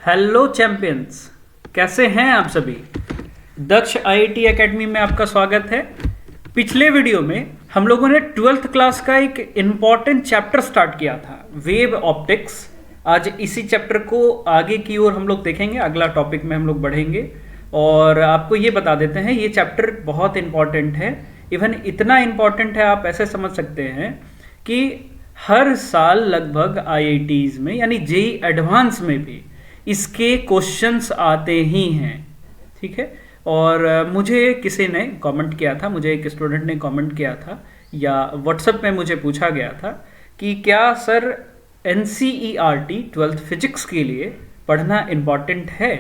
Hello champions, कैसे हैं आप सभी। दक्ष आईआईटी एकेडमी में आपका स्वागत है। पिछले वीडियो में हम लोगों ने 12th क्लास का एक इम्पॉर्टेंट चैप्टर स्टार्ट किया था, वेव ऑप्टिक्स। आज इसी चैप्टर को आगे की ओर हम लोग देखेंगे, अगला टॉपिक में हम लोग बढ़ेंगे। और आपको ये बता देते हैं, ये चैप्टर बहुत इम्पॉर्टेंट है। इवन इतना इम्पॉर्टेंट है, आप ऐसे समझ सकते हैं कि हर साल लगभग आईआईटीज़ में यानी जेईई एडवांस में भी इसके क्वेश्चंस आते ही हैं। ठीक है। और मुझे किसी ने कमेंट किया था, मुझे एक स्टूडेंट ने कमेंट किया था या व्हाट्सएप में मुझे पूछा गया था कि क्या सर एनसीईआरटी 12th फिजिक्स के लिए पढ़ना इम्पॉर्टेंट है।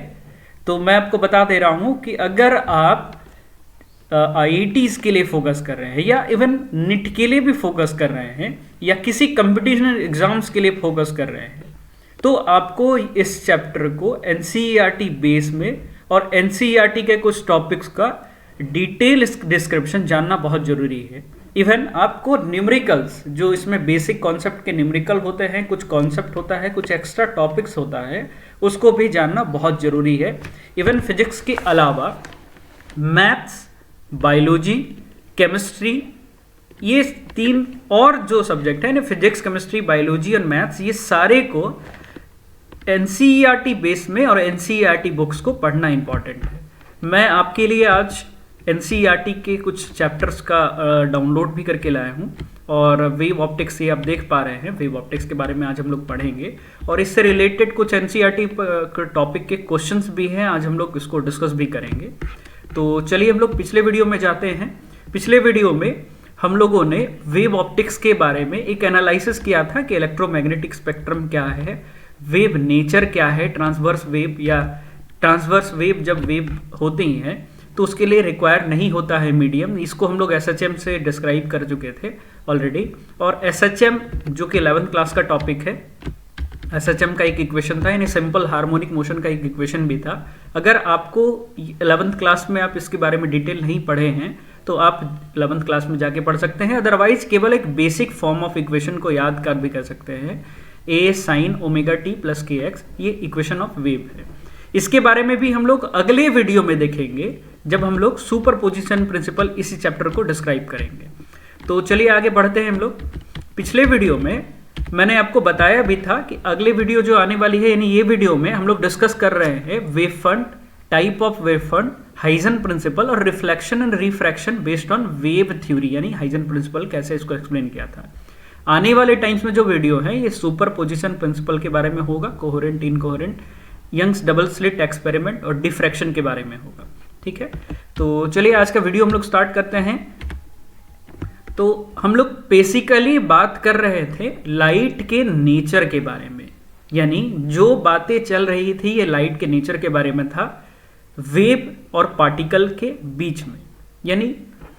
तो मैं आपको बता दे रहा हूँ कि अगर आप आईआईटीज़ के लिए फोकस कर रहे हैं या इवन नीट के लिए भी फोकस कर रहे हैं या किसी कंपटीशन एग्जाम्स के लिए फोकस कर रहे हैं, तो आपको इस चैप्टर को एनसीईआरटी बेस में और एनसीईआरटी के कुछ टॉपिक्स का डिटेल डिस्क्रिप्शन जानना बहुत ज़रूरी है। इवन आपको न्यूमेरिकल्स, जो इसमें बेसिक कॉन्सेप्ट के न्यूमेरिकल होते हैं, कुछ कॉन्सेप्ट होता है, कुछ एक्स्ट्रा टॉपिक्स होता है, उसको भी जानना बहुत ज़रूरी है। इवन फिजिक्स के अलावा मैथ्स, बायोलॉजी, केमिस्ट्री, ये तीन और जो सब्जेक्ट है, फिजिक्स, केमिस्ट्री, बायोलॉजी और मैथ्स, ये सारे को एनसीईआरटी बेस में और एनसीईआरटी बुक्स को पढ़ना इंपॉर्टेंट है। मैं आपके लिए आज एनसीईआरटी के कुछ चैप्टर्स का डाउनलोड भी करके लाया हूँ। और वेव ऑप्टिक्स, ये आप देख पा रहे हैं, वेव ऑप्टिक्स के बारे में आज हम लोग पढ़ेंगे। और इससे रिलेटेड कुछ एनसीईआरटी टॉपिक के क्वेश्चंस भी हैं, आज हम लोग इसको डिस्कस भी करेंगे। तो चलिए हम लोग पिछले वीडियो में जाते हैं। पिछले वीडियो में हम लोगों ने वेव ऑप्टिक्स के बारे में एक एनालिसिस किया था कि इलेक्ट्रोमैग्नेटिक स्पेक्ट्रम क्या है, वेव नेचर क्या है, ट्रांसवर्स वेव या ट्रांसवर्स वेव जब वेव होती हैं तो उसके लिए रिक्वायर नहीं होता है मीडियम। इसको हम लोग एसएचएम से डिस्क्राइब कर चुके थे ऑलरेडी। और एसएचएम जो कि 11th क्लास का टॉपिक है, एसएचएम का एक इक्वेशन था, यानी सिंपल हार्मोनिक मोशन का एक इक्वेशन भी था। अगर आपको 11th क्लास में आप इसके बारे में डिटेल नहीं पढ़े हैं तो आप 11th क्लास में जाके पढ़ सकते हैं। अदरवाइज केवल एक बेसिक फॉर्म ऑफ इक्वेशन को याद कर भी कर सकते हैं, ए साइन ओमेगा टी प्लस के एक्स, ये इक्वेशन ऑफ वेव है। इसके बारे में भी हम लोग अगले वीडियो में देखेंगे, जब हम लोग सुपरपोजिशन प्रिंसिपल इसी चैप्टर को डिस्क्राइब करेंगे। तो चलिए आगे बढ़ते हैं हम लोग। पिछले वीडियो में मैंने आपको बताया भी था कि अगले वीडियो जो आने वाली है, यानी ये वीडियो में हम लोग डिस्कस कर रहे हैं wave front, type of wave front, Huygens principle और reflection and refraction based on wave theory, यानी हाइजन प्रिंसिपल कैसे इसको एक्सप्लेन किया था। आने वाले टाइम्स में जो वीडियो है ये सुपरपोजिशन प्रिंसिपल के बारे में होगा, coherent, incoherent, Young's double slit experiment और डिफ्रैक्शन के बारे में होगा। ठीक है। तो चलिए आज का वीडियो हम लोग स्टार्ट करते हैं। तो हम लोग बेसिकली बात कर रहे थे लाइट के नेचर के बारे में, यानी जो बातें चल रही थी ये लाइट के नेचर के बारे में था, वेव और पार्टिकल के बीच में। यानी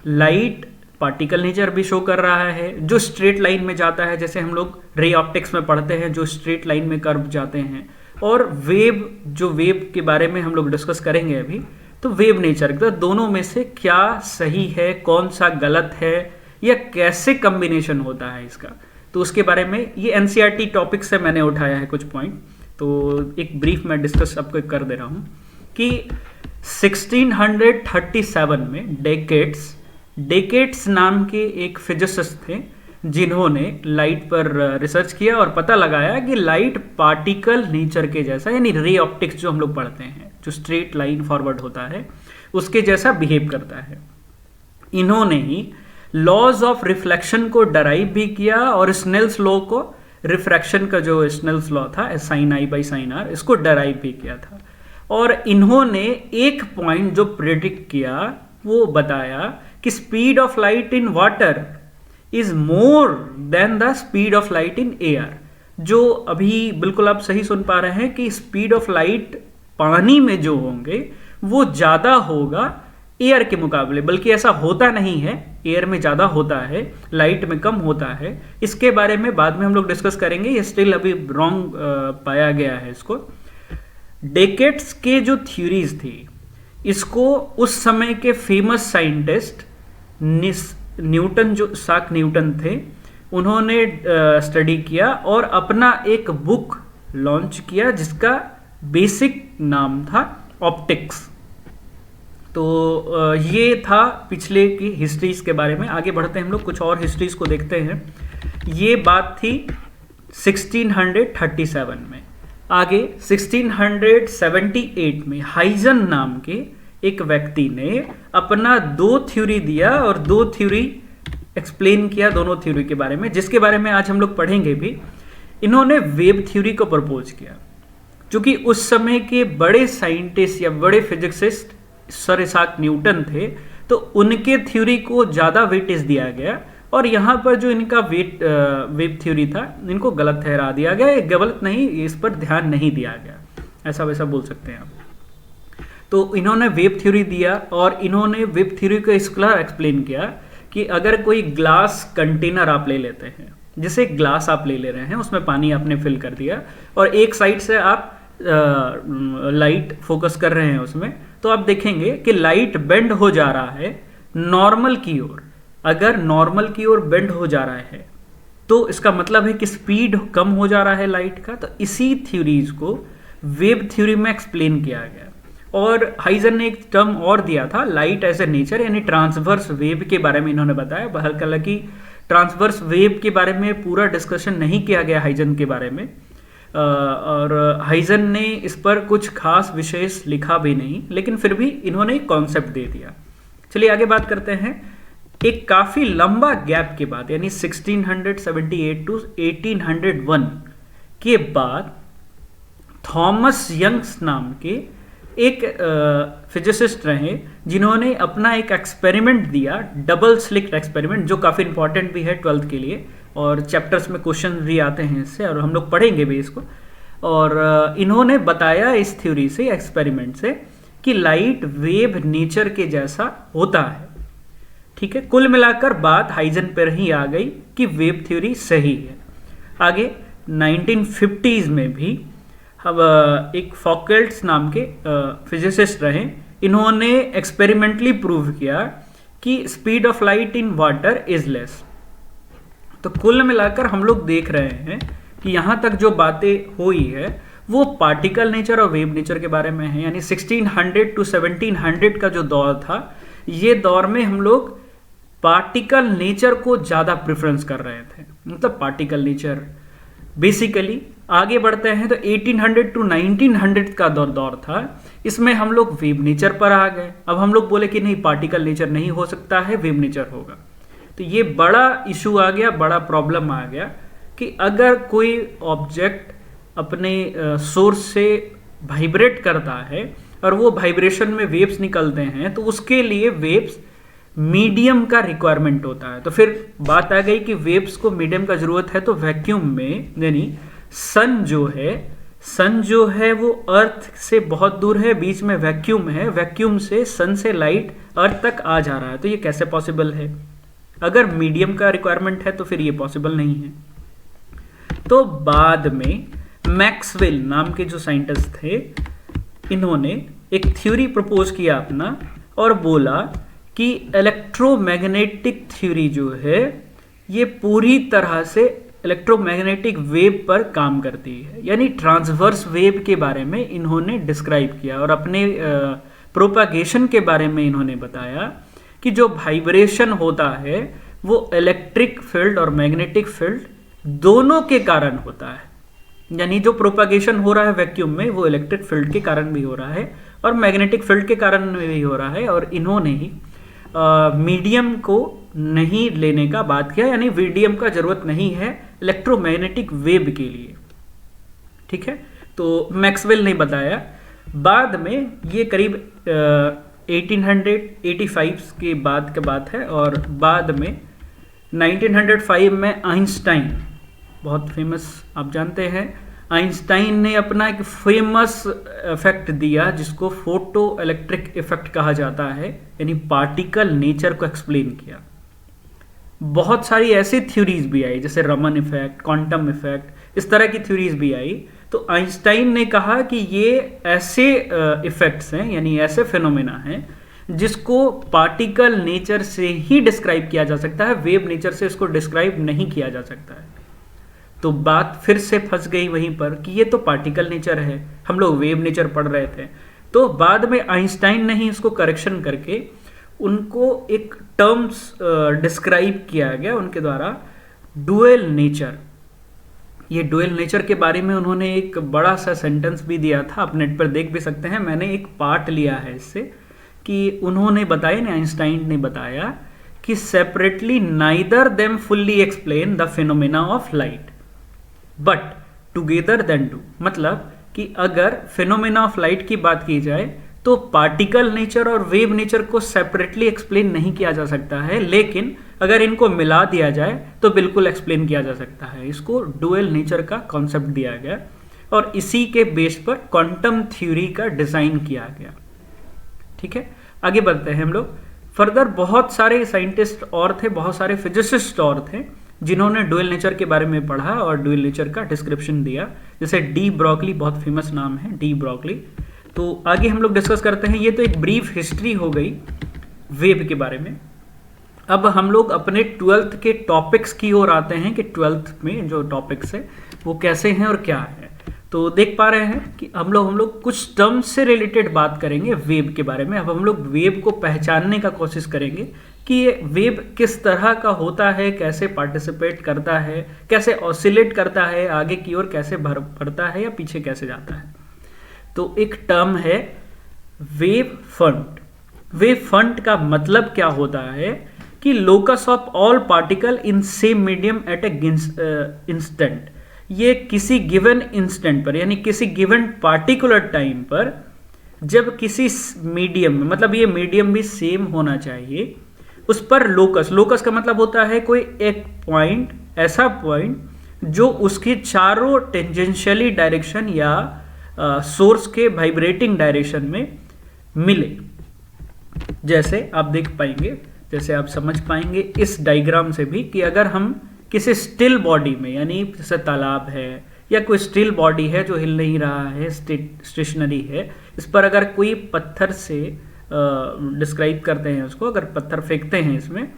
लाइट पार्टिकल नेचर भी शो कर रहा है, जो स्ट्रेट लाइन में जाता है, जैसे हम लोग रे ऑप्टिक्स में पढ़ते हैं, जो स्ट्रेट लाइन में कर्व जाते हैं। और वेव, जो वेव के बारे में हम लोग डिस्कस करेंगे अभी, तो वेव नेचर, तो दोनों में से क्या सही है, कौन सा गलत है, या कैसे कम्बिनेशन होता है इसका, तो उसके बारे में ये एनसीईआरटी टॉपिक से मैंने उठाया है कुछ पॉइंट। तो एक ब्रीफ मैं डिस्कस आपको कर दे रहा हूँ कि 1637 में डेकेट्स नाम के एक फिजिसिस्ट थे, जिन्होंने लाइट पर रिसर्च किया और पता लगाया कि लाइट पार्टिकल नेचर के जैसा, यानी रे ऑप्टिक्स जो हम लोग पढ़ते हैं, जो स्ट्रेट लाइन फॉरवर्ड होता है, उसके जैसा बिहेव करता है। इन्होंने ही लॉज ऑफ रिफ्लेक्शन को डराइव भी किया और स्नेल्स लॉ को, रिफ्रैक्शन का जो स्नेल्स लॉ था, sine i by sine r, इसको डराइव भी किया था। और इन्होंने एक पॉइंट जो प्रेडिक्ट किया वो बताया कि speed of light in water is more than the speed of light in air. जो अभी बिल्कुल आप सही सुन पा रहे हैं कि स्पीड ऑफ लाइट पानी में जो होंगे वो ज़्यादा होगा एयर के मुकाबले, बल्कि ऐसा होता नहीं है, एयर में ज़्यादा होता है, लाइट में कम होता है। इसके बारे में बाद में हम लोग डिस्कस करेंगे, ये स्टिल अभी रॉन्ग पाया गया है इसको। डेकेट्स के जो थ्योरीज थी, इसको उस समय के फेमस साइंटिस्ट न्यूटन, जो साक न्यूटन थे, उन्होंने स्टडी किया और अपना एक बुक लॉन्च किया जिसका बेसिक नाम था ऑप्टिक्स। तो ये था पिछले की हिस्ट्रीज के बारे में। आगे बढ़ते हैं हम लोग, कुछ और हिस्ट्रीज को देखते हैं। ये बात थी 1637 में। आगे 1678 में हाइजन नाम के एक व्यक्ति ने अपना 2 थ्योरी दिया और 2 थ्योरी एक्सप्लेन किया दोनों थ्योरी के बारे में, जिसके बारे में आज हम लोग पढ़ेंगे भी। इन्होंने वेव थ्योरी को प्रपोज किया, क्योंकि उस समय के बड़े साइंटिस्ट या बड़े फिजिसिस्ट सर इसाक न्यूटन थे, तो उनके थ्योरी को ज़्यादा वेटेज दिया गया और यहाँ पर जो इनका वेव थ्योरी था इनको गलत ठहरा दिया गया। गलत नहीं, इस पर ध्यान नहीं दिया गया, ऐसा वैसा बोल सकते हैं आप। तो इन्होंने वेव थ्योरी दिया और इन्होंने वेव थ्योरी को इस कलर एक्सप्लेन किया कि अगर कोई ग्लास कंटेनर आप ले लेते हैं, जैसे ग्लास आप ले ले रहे हैं, उसमें पानी आपने फिल कर दिया और एक साइड से आप लाइट फोकस कर रहे हैं उसमें, तो आप देखेंगे कि लाइट बेंड हो जा रहा है नॉर्मल की ओर। अगर नॉर्मल की ओर बेंड हो जा रहा है तो इसका मतलब है कि स्पीड कम हो जा रहा है लाइट का। तो इसी थ्योरीज को वेव थ्योरी में एक्सप्लेन किया गया। और हाइजन ने एक टर्म और दिया था, लाइट एज ए नेचर, यानी ट्रांसवर्स वेव के बारे में इन्होंने बताया। हालांकि ट्रांसवर्स वेव के बारे में पूरा डिस्कशन नहीं किया गया हाइजन के बारे में, और हाइजन ने इस पर कुछ खास विशेष लिखा भी नहीं, लेकिन फिर भी इन्होंने एक कॉन्सेप्ट दे दिया। चलिए आगे बात करते हैं। एक काफ़ी लंबा गैप के बाद, यानी 1678 टू 1801 के बाद, थॉमस यंग्स नाम के एक फिजिसिस्ट रहे जिन्होंने अपना एक एक्सपेरिमेंट दिया, डबल स्लिट एक्सपेरिमेंट, जो काफ़ी इंपॉर्टेंट भी है 12th के लिए, और चैप्टर्स में क्वेश्चन भी आते हैं इससे, और हम लोग पढ़ेंगे भी इसको। और इन्होंने बताया इस थ्योरी से, एक्सपेरिमेंट से, कि लाइट वेव नेचर के जैसा होता है। ठीक है, कुल मिलाकर बात हाइजन पर ही आ गई कि वेव थ्योरी सही है। आगे 1950s में भी अब एक फॉकेल्ट्स नाम के फिजिसिस्ट रहे, इन्होंने एक्सपेरिमेंटली प्रूव किया कि speed of light in water is less. तो कुल मिलाकर हम लोग देख रहे हैं कि यहाँ तक जो बातें हुई है वो पार्टिकल नेचर और वेव नेचर के बारे में है। यानी 1600 टू 1700 का जो दौर था, ये दौर में हम लोग पार्टिकल नेचर को ज़्यादा प्रेफरेंस कर रहे थे, मतलब पार्टिकल नेचर बेसिकली। आगे बढ़ते हैं तो 1800 टू 1900 का दौर था, इसमें हम लोग वेव नेचर पर आ गए। अब हम लोग बोले कि नहीं, पार्टिकल नेचर नहीं हो सकता है, वेव नेचर होगा। तो ये बड़ा इशू आ गया, बड़ा प्रॉब्लम आ गया कि अगर कोई ऑब्जेक्ट अपने सोर्स से वाइब्रेट करता है और वो वाइब्रेशन में वेव्स निकलते हैं, तो उसके लिए वेव्स मीडियम का रिक्वायरमेंट होता है। तो फिर बात आ गई कि वेव्स को मीडियम का जरूरत है, तो वैक्यूम में, यानी सन जो है वो अर्थ से बहुत दूर है, बीच में वैक्यूम है, वैक्यूम से, सन से लाइट अर्थ तक आ जा रहा है। तो ये कैसे पॉसिबल है? अगर मीडियम का रिक्वायरमेंट है तो फिर ये पॉसिबल नहीं है। तो बाद में मैक्सवेल नाम के जो साइंटिस्ट थे, इन्होंने एक थ्योरी प्रपोज किया अपना और बोला कि इलेक्ट्रोमैग्नेटिक थ्योरी जो है ये पूरी तरह से इलेक्ट्रोमैग्नेटिक वेव पर काम करती है। यानी ट्रांसवर्स वेव के बारे में इन्होंने डिस्क्राइब किया और अपने प्रोपागेशन के बारे में इन्होंने बताया कि जो वाइब्रेशन होता है वो इलेक्ट्रिक फील्ड और मैग्नेटिक फील्ड दोनों के कारण होता है। यानी जो प्रोपागेशन हो रहा है वैक्यूम में, वो इलेक्ट्रिक फील्ड के कारण भी हो रहा है और मैग्नेटिक फील्ड के कारण भी हो रहा है। और इन्होंने ही मीडियम को नहीं लेने का बात किया, यानी मीडियम का जरूरत नहीं है इलेक्ट्रोमैग्नेटिक वेव के लिए। ठीक है, तो मैक्सवेल ने बताया। बाद में ये करीब 1885 के बाद की बात है, और बाद में 1905 में आइंस्टाइन, बहुत फेमस आप जानते हैं, आइंस्टाइन ने अपना एक फेमस इफेक्ट दिया जिसको फोटो इलेक्ट्रिक इफेक्ट कहा जाता है, यानी पार्टिकल नेचर को एक्सप्लेन किया। बहुत सारी ऐसी थ्योरीज भी आई, जैसे रमन इफेक्ट, क्वांटम इफेक्ट, इस तरह की थ्योरीज भी आई। तो आइंस्टाइन ने कहा कि ये ऐसे इफेक्ट्स हैं, यानी ऐसे फिनोमेना हैं जिसको पार्टिकल नेचर से ही डिस्क्राइब किया जा सकता है, वेव नेचर से इसको डिस्क्राइब नहीं किया जा सकता है। तो बात फिर से फंस गई वहीं पर कि ये तो पार्टिकल नेचर है, हम लोग वेव नेचर पढ़ रहे थे। तो बाद में आइंस्टाइन ने ही इसको करेक्शन करके उनको एक टर्म्स डिस्क्राइब किया गया उनके द्वारा, डुअल नेचर। ये डुअल नेचर के बारे में उन्होंने एक बड़ा सा सेंटेंस भी दिया था, आप नेट पर देख भी सकते हैं, मैंने एक पार्ट लिया है इससे, कि उन्होंने बताया ना, आइंस्टाइन ने बताया कि separately neither them fully explain the phenomena of light but together then do. मतलब कि अगर फिनोमेना ऑफ लाइट की बात की जाए तो पार्टिकल नेचर और वेव नेचर को सेपरेटली एक्सप्लेन नहीं किया जा सकता है, लेकिन अगर इनको मिला दिया जाए तो बिल्कुल एक्सप्लेन किया जा सकता है। इसको डुअल नेचर का कॉन्सेप्ट दिया गया और इसी के बेस पर क्वांटम थ्योरी का डिजाइन किया गया। ठीक है, आगे बढ़ते हैं हम लोग फर्दर। बहुत सारे साइंटिस्ट और थे, बहुत सारे फिजिसिस्ट और थे जिन्होंने डुअल नेचर के बारे में पढ़ा और डुअल नेचर का डिस्क्रिप्शन दिया, जैसे डी ब्रोगली, बहुत फेमस नाम है डी ब्रोगली। तो आगे हम लोग डिस्कस करते हैं। ये तो एक ब्रीफ हिस्ट्री हो गई वेव के बारे में। अब हम लोग अपने 12th के टॉपिक्स की ओर आते हैं कि 12th में जो टॉपिक्स है वो कैसे हैं और क्या है। तो देख पा रहे हैं कि हम लोग कुछ टर्म्स से रिलेटेड बात करेंगे वेव के बारे में। अब हम लोग वेव को पहचानने का कोशिश करेंगे कि ये वेव किस तरह का होता है, कैसे पार्टिसिपेट करता है, कैसे ऑसिलेट करता है, आगे की ओर कैसे बढ़ता है या पीछे कैसे जाता है। तो एक टर्म है वेव फ्रंट। वेव फ्रंट का मतलब क्या होता है कि locus of all particle in same medium at A instant. ये किसी गिवन इंस्टेंट पर, यानी किसी गिवन पार्टिकुलर टाइम पर, जब किसी मीडियम में, मतलब ये मीडियम भी सेम होना चाहिए, उस पर लोकस का मतलब होता है कोई एक पॉइंट, ऐसा पॉइंट जो उसके चारों टेंजेंशियली डायरेक्शन या सोर्स के वाइब्रेटिंग डायरेक्शन में मिले। जैसे आप देख पाएंगे, जैसे आप समझ पाएंगे इस डायग्राम से भी, कि अगर हम किसी स्टिल बॉडी में, यानी जैसे तालाब है या कोई स्टिल बॉडी है जो हिल नहीं रहा है, स्टेशनरी है, इस पर अगर कोई पत्थर से डिस्क्राइब करते हैं उसको, अगर पत्थर फेंकते हैं इसमें,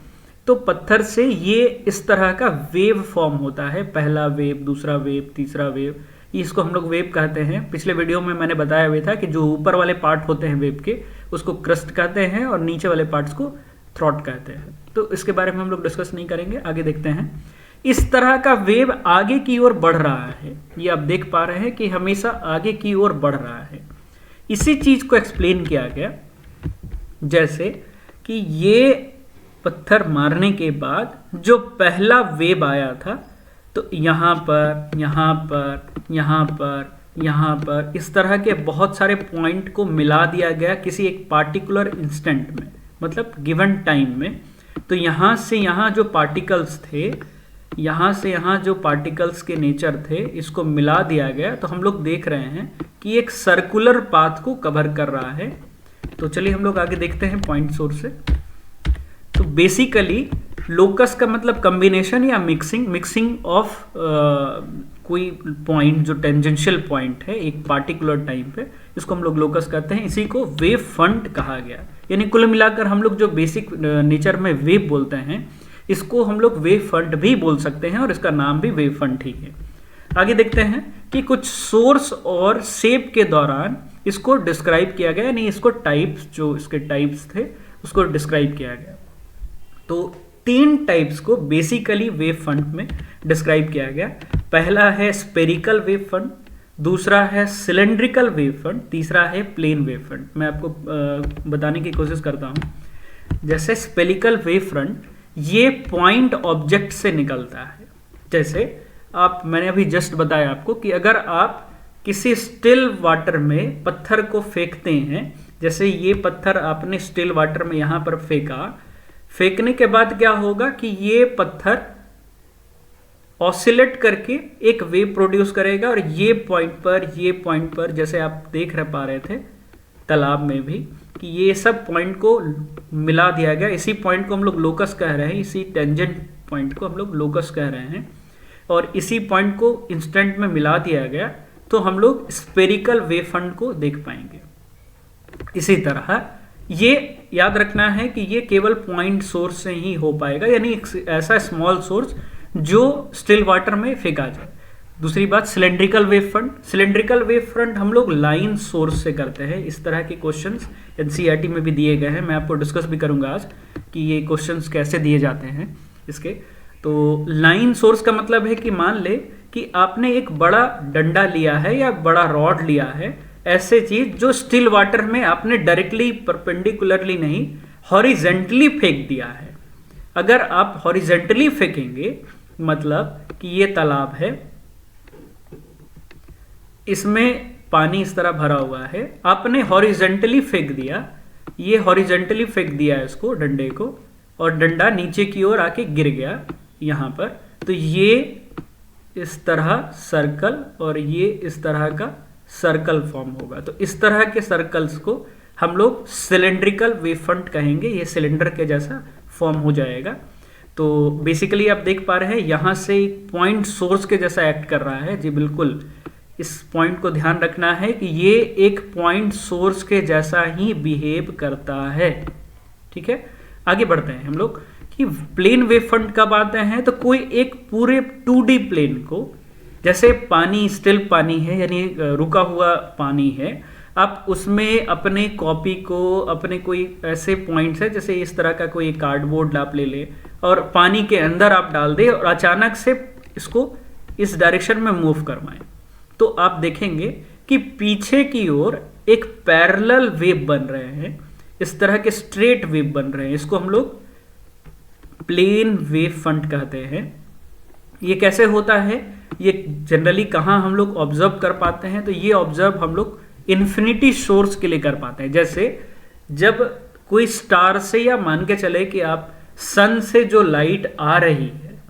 तो पत्थर से ये इस तरह का वेव फॉर्म होता है, पहला वेव, दूसरा वेव, तीसरा वेव, इसको हम लोग वेव कहते हैं। पिछले वीडियो में मैंने बताया हुआ था कि जो ऊपर वाले पार्ट होते हैं वेव के, उसको क्रस्ट कहते हैं और नीचे वाले पार्ट्स को थ्रॉट कहते हैं। तो इसके बारे में हम लोग डिस्कस नहीं करेंगे, आगे देखते हैं। इस तरह का वेव आगे की ओर बढ़ रहा है, ये आप देख पा रहे हैं कि हमेशा आगे की ओर बढ़ रहा है। इसी चीज को एक्सप्लेन किया गया, जैसे कि ये पत्थर मारने के बाद जो पहला वेव आया था, तो यहाँ पर, यहाँ पर, यहाँ पर, यहाँ पर, इस तरह के बहुत सारे पॉइंट को मिला दिया गया किसी एक पार्टिकुलर इंस्टेंट में, मतलब गिवन टाइम में। तो यहाँ से यहाँ जो पार्टिकल्स थे, यहाँ से यहाँ जो पार्टिकल्स के नेचर थे, इसको मिला दिया गया। तो हम लोग देख रहे हैं कि एक सर्कुलर पाथ को कवर कर रहा है। तो चलिए हम लोग आगे देखते हैं पॉइंट सोर्स से। तो बेसिकली लोकस का मतलब कॉम्बिनेशन या मिक्सिंग ऑफ कोई पॉइंट जो टेंजेंशियल पॉइंट है एक पार्टिकुलर टाइम पे, इसको हम लोग लोकस कहते हैं। इसी को वेव फ्रंट कहा गया। यानी कुल मिलाकर हम लोग जो बेसिक नेचर में वेव बोलते हैं, इसको हम लोग वेव फ्रंट भी बोल सकते हैं और इसका नाम भी वेव फ्रंट ही है। आगे देखते हैं कि कुछ सोर्स और शेप के दौरान इसको डिस्क्राइब किया गया, यानी इसको टाइप्स, जो इसके टाइप्स थे उसको डिस्क्राइब किया गया। तो 3 टाइप्स को बेसिकली वेव फ्रंट में डिस्क्राइब किया गया। पहला है स्पेरिकल वेव फ्रंट, दूसरा है सिलेंड्रिकल वेव फ्रंट, तीसरा है प्लेन वेव फ्रंट। मैं आपको बताने की कोशिश करता हूँ। जैसे स्पेरिकल वेव फ्रंट, ये पॉइंट ऑब्जेक्ट से निकलता है। जैसे मैंने अभी जस्ट बताया आपको कि अगर आप किसी स्टिल वाटर में पत्थर को फेंकते हैं, जैसे ये पत्थर आपने स्टिल वाटर में यहाँ पर फेंका, फेंकने के बाद क्या होगा कि ये पत्थर ऑसिलेट करके एक वेव प्रोड्यूस करेगा और ये पॉइंट पर जैसे आप देख पा रहे थे तालाब में भी, कि ये सब पॉइंट को मिला दिया गया। इसी पॉइंट को हम लोग लोकस कह रहे हैं, इसी टेंजेंट पॉइंट को हम लोग लोकस कह रहे हैं, और इसी पॉइंट को इंस्टेंट में मिला दिया गया, तो हम लोग स्पेरिकल वेव फ्रंट को देख पाएंगे। इसी तरह ये याद रखना है कि ये केवल पॉइंट सोर्स से ही हो पाएगा, यानी एक ऐसा स्मॉल सोर्स जो स्टिल वाटर में फेंका जाए। दूसरी बात cylindrical wave front. Cylindrical wave front हम लोग लाइन सोर्स से करते हैं। इस तरह के क्वेश्चंस एनसीईआरटी में भी दिए गए हैं, मैं आपको डिस्कस भी करूंगा आज कि ये क्वेश्चंस कैसे दिए जाते हैं इसके। तो लाइन सोर्स का मतलब है कि मान ले कि आपने एक बड़ा डंडा लिया है या बड़ा रॉड लिया है, ऐसे चीज जो स्टिल वाटर में आपने डायरेक्टली परपेंडिकुलरली नहीं हॉरिजेंटली फेंक दिया है। अगर आप हॉरिजेंटली फेंकेंगे मतलब कि ये तालाब है, इसमें पानी इस तरह भरा हुआ है, आपने हॉरिजेंटली फेंक दिया, ये हॉरिजेंटली फेंक दिया है इसको, डंडे को, और डंडा नीचे की ओर आके गिर गया यहाँ पर, तो ये इस तरह सर्कल और ये इस तरह का सर्कल फॉर्म होगा। तो इस तरह के सर्कल्स को हम लोग सिलेंड्रिकल वेव फ्रंट कहेंगे। ये सिलेंडर के जैसा फॉर्म हो जाएगा। तो बेसिकली आप देख पा रहे हैं यहाँ से एक पॉइंट सोर्स के जैसा एक्ट कर रहा है। जी बिल्कुल, इस पॉइंट को ध्यान रखना है कि ये एक पॉइंट सोर्स के जैसा ही बिहेव करता है। ठीक है, आगे बढ़ते हैं हम लोग कि प्लेन वेव फ्रंट कब आते हैं। तो कोई एक पूरे 2D प्लेन को, जैसे पानी स्टिल पानी है यानी रुका हुआ पानी है, आप उसमें अपने कॉपी को, अपने कोई ऐसे पॉइंट्स है जैसे इस तरह का कोई कार्डबोर्ड आप ले ले और पानी के अंदर आप डाल दे और अचानक से इसको इस डायरेक्शन में मूव करवाएं, तो आप देखेंगे कि पीछे की ओर एक पैरेलल वेव बन रहे हैं, इस तरह के स्ट्रेट वेव बन रहे हैं। इसको हम लोग प्लेन वेव फ्रंट कहते हैं। ये कैसे होता है, ये जनरली कहाँ हम लोग ऑब्जर्व कर पाते हैं, तो ये ऑब्जर्व हम लोग इन्फिनिटी सोर्स के लिए कर पाते हैं। जैसे जब कोई स्टार से, या मान के चले कि आप सन से जो लाइट आ रही है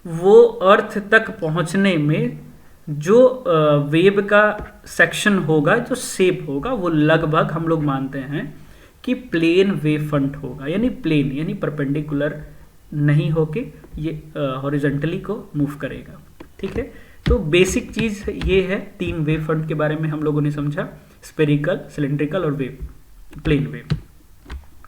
वो अर्थ तक पहुंचने में जो वेव का सेक्शन होगा, जो शेप होगा, वो लगभग हम लोग मानते हैं कि प्लेन वेव फ्रंट होगा। यानी प्लेन यानी परपेंडिकुलर नहीं होके ये हॉरिजॉन्टली को मूव करेगा। ठीक है, तो बेसिक चीज ये है। 3 वेव फ्रंट के बारे में हम लोगों ने समझा, स्पेरिकल, सिलेंड्रिकल और वेव, प्लेन वेव।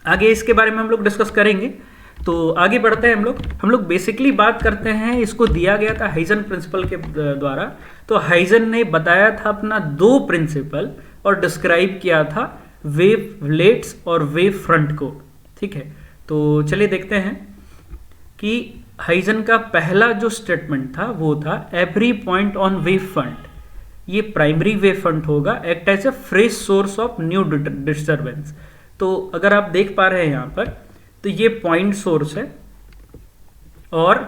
आगे इसके बारे में हम लोग डिस्कस करेंगे। तो आगे बढ़ते हैं हम लोग बेसिकली बात करते हैं, इसको दिया गया था हाइजन प्रिंसिपल के द्वारा। तो हाइजन ने बताया था अपना 2 प्रिंसिपल और डिस्क्राइब किया था वेवलेट्स और वेव फ्रंट को। ठीक है, तो चलिए देखते हैं कि हाइजन का पहला जो स्टेटमेंट था वो था every point on wave front, ये प्राइमरी वेव फ्रंट होगा, act as a fresh source of new disturbance. तो अगर आप देख पा रहे हैं यहाँ पर, तो ये पॉइंट सोर्स है और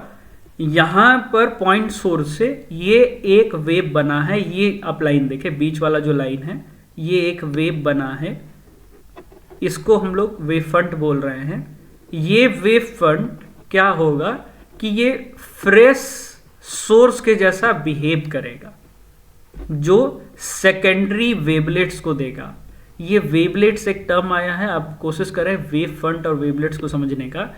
यहां पर पॉइंट सोर्स से ये एक वेव बना है। ये आप लाइन देखें, बीच वाला जो लाइन है ये एक वेव बना है, इसको हम लोग वेव फ्रंट बोल रहे हैं। ये वेव फ्रंट क्या होगा कि ये फ्रेश सोर्स के जैसा बिहेव करेगा, जो सेकेंडरी वेवलेट्स को देगा। ये वेवलेट्स एक टर्म आया है, आप कोशिश करें वेव फ्रंट और वेवलेट्स को समझने का।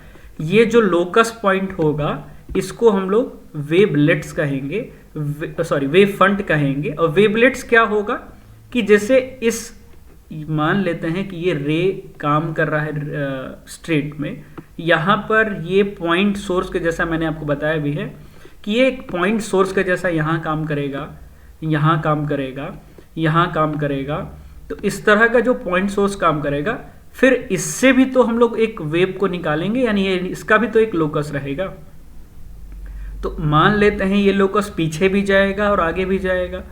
ये जो लोकस पॉइंट होगा इसको हम लोग वेवलेट्स कहेंगे, वेव फ्रंट कहेंगे। और वेवलेट्स क्या होगा कि जैसे इस, मान लेते हैं कि ये रे काम कर रहा है स्ट्रेट में, यहाँ पर ये पॉइंट सोर्स के जैसा मैंने आपको बताया भी है कि ये एक पॉइंट सोर्स के जैसा यहाँ काम करेगा, यहाँ काम करेगा, यहाँ काम करेगा। तो इस तरह का जो पॉइंट सोर्स काम करेगा, फिर इससे भी तो हम लोग एक वेव को निकालेंगे, यानी ये इसका भी तो एक लोकस रहेगा। तो मान लेते हैं ये लोकस पीछे भी जाएगा और आगे भी जाएगा।